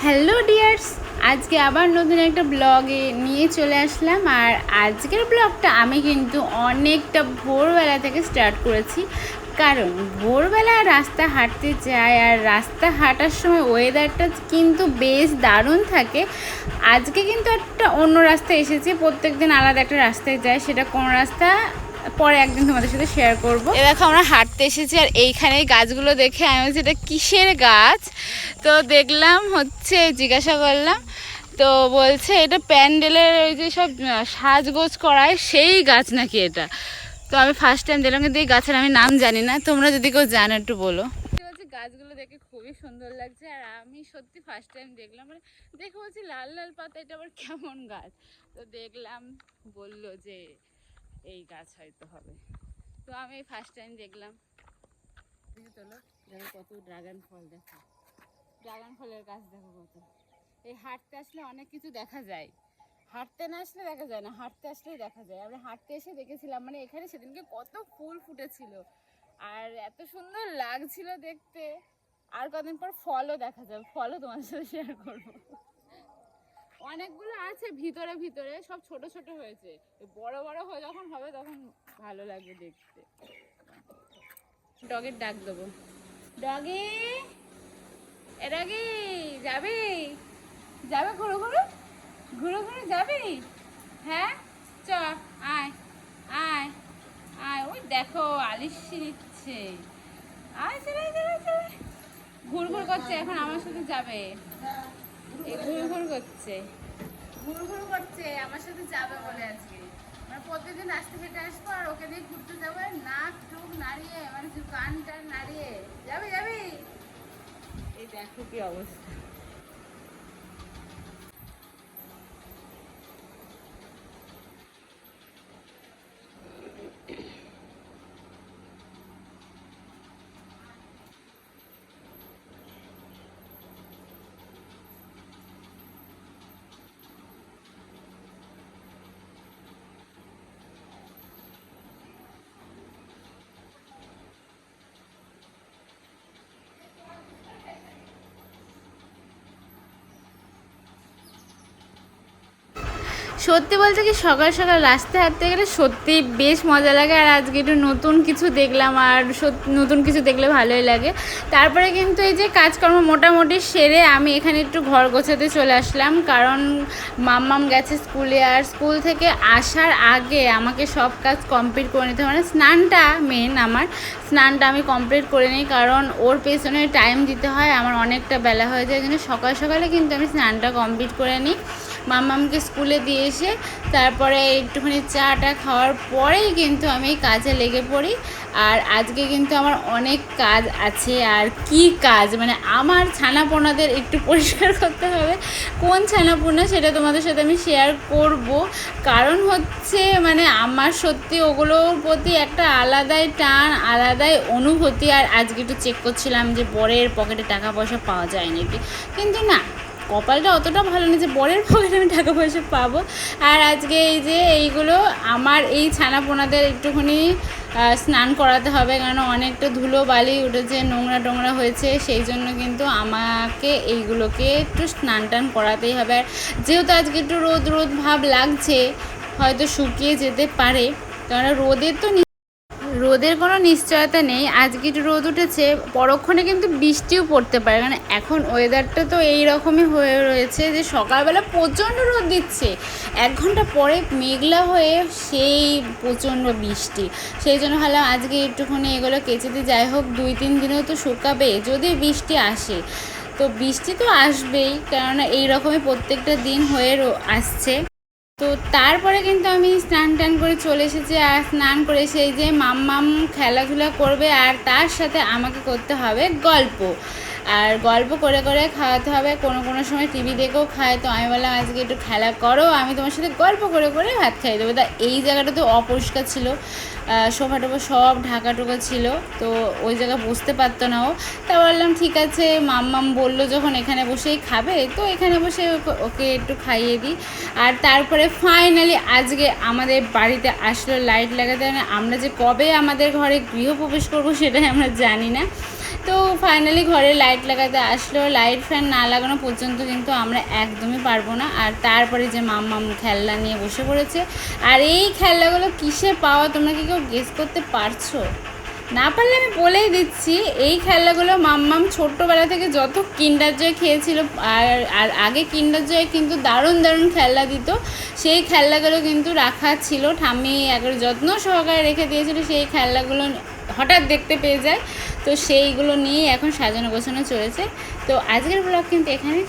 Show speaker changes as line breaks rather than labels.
Hello dears, আজকে আবার নতুন একটা ব্লগে নিয়ে চলে আসলাম। আর আজকের ব্লগটা আমি কিন্তু অনেকটা ভোরবেলা থেকে স্টার্ট করেছি, কারণ ভোরবেলা রাস্তা হাঁটতে যাই আর রাস্তা হাঁটার সময় ওয়েদারটা কিন্তু বেশ দারুণ থাকে। আজকে কিন্তু একটা অন্য রাস্তায় এসেছি, প্রত্যেক দিন আলাদা একটা রাস্তায় যাই, সেটা কোন রাস্তা পরে একদিন তোমাদের সাথে শেয়ার করবো। এ দেখো আমরা হাঁটতে এসেছি আর এইখানে গাছগুলো দেখে আমি বলছি এটা কিসের গাছ, তো দেখলাম হচ্ছে জিজ্ঞাসা করলাম, তো বলছে এটা প্যান্ডেলের ওই যে সব সাজগোজ করায় সেই গাছ নাকি এটা। তো আমি ফার্স্ট টাইম দেখলাম, কিন্তু এই গাছের আমি নাম জানি না, তোমরা যদি কেউ জানো একটু বলো। গাছগুলো দেখে খুবই সুন্দর লাগছে আর আমি সত্যি ফার্স্ট টাইম দেখলাম, মানে দেখে বলছি লাল লাল পাতা, এটা আবার কেমন গাছ। তো দেখলাম, বললো যে এই গাছ হয়তো হবে, তো আমি ফার্স্ট টাইম দেখলাম। চলো দেখো কত ড্রাগন ফল, দেখো ড্রাগন ফলের গাছ দেখো কত। এই হাঁটতে আসলে অনেক কিছু দেখা যায়, হাঁটতে না আসলে দেখা যায় না, হাঁটতে আসলেই দেখা যায়। আমরা হাঁটতে এসে দেখেছিলাম, মানে এখানে সেদিনকে কত ফুল ফুটেছিল আর এত সুন্দর লাগছিল দেখতে। আর কদিন পর ফলও দেখা যাবে, ফলও তোমার সাথে শেয়ার করবো। অনেকগুলো আছে ভিতরে ভিতরে, সব ছোট ছোট হয়েছে, বড় বড় হয়ে যখন হবে তখন ভালো লাগবে দেখতে। ডগের ডাক দেবো, ডগে এ ডগি যাবি, যাবে ঘুরো ঘুরো, ঘুরো ঘুরো যাবি, হ্যাঁ চ আয় আয় আয়। ওই দেখো আলিশি নিচ্ছে, আয় চলে চলে চলে, ঘুর ঘুর করছে, এখন আমার সাথে যাবে, এই ঘুর ঘুর করছে, ঘুর ঘুর করছে আমার সাথে যাবে বলে। আজকে মানে প্রতিদিন আসতে হেঁটে আসবো আর ওকে দিয়ে ঘুরতে যাবো, নাক টুক নাড়িয়ে মানে কান টান নাড়িয়ে যাবে যাবি। এই দেখো কি অবস্থা। সত্যি বলতে কি সকাল সকাল রাস্তায় হাঁটতে গেলে সত্যি বেশ মজা লাগে। আর আজকে একটু নতুন কিছু দেখলাম, আর নতুন কিছু দেখলে ভালোই লাগে। তারপরে কিন্তু এই যে কাজকর্ম মোটামুটি সেরে আমি এখানে একটু ঘর গোছাতে চলে আসলাম, কারণ মাম্মাম গেছে স্কুলে আর স্কুল থেকে আসার আগে আমাকে সব কাজ কমপ্লিট করে নিতে হবে। মানে স্নানটা মেন, আমার স্নানটা আমি কমপ্লিট করে নিই, কারণ ওর পেছনে টাইম দিতে হয়, আমার অনেকটা বেলা হয়ে যায়। এই জন্য সকাল সকালে কিন্তু আমি স্নানটা কমপ্লিট করে নিই, মাম্মামকে স্কুলে দিয়ে এসে তারপরে একটুখানি চাটা খাওয়ার পরেই কিন্তু আমি কাজে লেগে পড়ি। আর আজকে কিন্তু আমার অনেক কাজ আছে। আর কি কাজ, মানে আমার ছানাপোনাদের একটু পরিষ্কার করতে হবে। কোন ছানাপোনা সেটা তোমাদের সাথে আমি শেয়ার করব, কারণ হচ্ছে মানে আমার সত্যি ওগুলোর প্রতি একটা আলাদাই টান, আলাদাই অনুভূতি। আর আজকে একটু চেক করছিলাম যে বরের পকেটে টাকা পয়সা পাওয়া যায় নাকি, কিন্তু না, কপালটা অতটা ভালো না যে বরের পকেটে আমি টাকা পয়সা পাবো। আর আজকে এই যে এইগুলো আমার এই ছানাপোনাদের একটুখানি স্নান করাতে হবে, কারণ অনেকটা ধুলো বালি উঠেছে, নোংরা টোংরা হয়েছে, সেই জন্য কিন্তু আমাকে এইগুলোকে একটু স্নান টান করাতেই হবে। আর যেহেতু আজকে একটু রোদ রোদ ভাব লাগছে, হয়তো শুকিয়ে যেতে পারে, কারণ রোদের কোনো নিশ্চয়তা নেই। আজকে একটু রোদ উঠেছে, পরক্ষণে কিন্তু বৃষ্টিও পড়তে পারে, কারণ এখন ওয়েদারটা তো এই রকমই হয়ে রয়েছে যে সকালবেলা প্রচণ্ড রোদ দিচ্ছে, 1 ঘন্টা পরে মেঘলা হয়ে সেই প্রচণ্ড বৃষ্টি। সেই জন্য ভাবলাম আজকে একটুখানি এগুলো কেচে দিই, যাই হোক 2-3 দিনেও তো শুকাবে যদি বৃষ্টি আসে। তো বৃষ্টি তো আসবেই, কেননা এই রকমই প্রত্যেকটা দিন হয়ে আসছে। তো তারপরে কিন্তু আমি স্নান টান করে চলে এসেছি, আর স্নান করে সেই যে মাম্মাম খেলাধুলা করবে আর তার সাথে আমাকে করতে হবে গল্প। আর গল্প করে করে খাওয়াতে হবে, কোনো কোনো সময় টিভি দেখেও খায়। তো আমি বললাম আজকে একটু খেলা করো, আমি তোমার সাথে গল্প করে করে ভাত খাইয়ে দেবো। তা এই জায়গাটা তো অপরিষ্কার ছিল, সোফা টোফা সব ঢাকা টোকা ছিল, তো ওই জায়গায় বসতে পারতো না ও। তা বললাম ঠিক আছে, মাম্মাম বললো যখন এখানে বসেই খাবে তো এখানে বসে ওকে একটু খাইয়ে দিই। আর তারপরে ফাইনালি আজকে আমাদের বাড়িতে আসলো লাইট লাগাতে। আমরা যে কবে আমাদের ঘরে গৃহপ্রবেশ করবো সেটাই আমরা জানি না, তো ফাইনালি ঘরে লাইট লাগাতে আসলো, লাইট ফ্যান না লাগানো পর্যন্ত কিন্তু আমরা একদমই পারবো না। আর তারপরে যে মাম্মাম খেলনা নিয়ে বসে পড়েছে। আর এই খেলনাগুলো কিসে পাওয়া তোমরা কি কেউ গেস করতে পারছো? না পারলে আমি বলেই দিচ্ছি, এই খেলনাগুলো মাম্মাম ছোট্টবেলা থেকে যত কিন্ডার জয় খেয়েছিল, আর আগে কিন্ডার জয় কিন্তু দারুণ দারুণ খেলনা দিত, সেই খেলনাগুলো কিন্তু রাখা ছিল, ঠাম্মি একবার যত্ন সহকারে রেখে দিয়েছিল। সেই খেলনাগুলো হঠাৎ দেখতে পেয়ে যায়, তো সেইগুলো নিয়ে এখন সাজানো গোছানো চলেছে। তো আজকের ব্লগ কিন্তু এখানেই।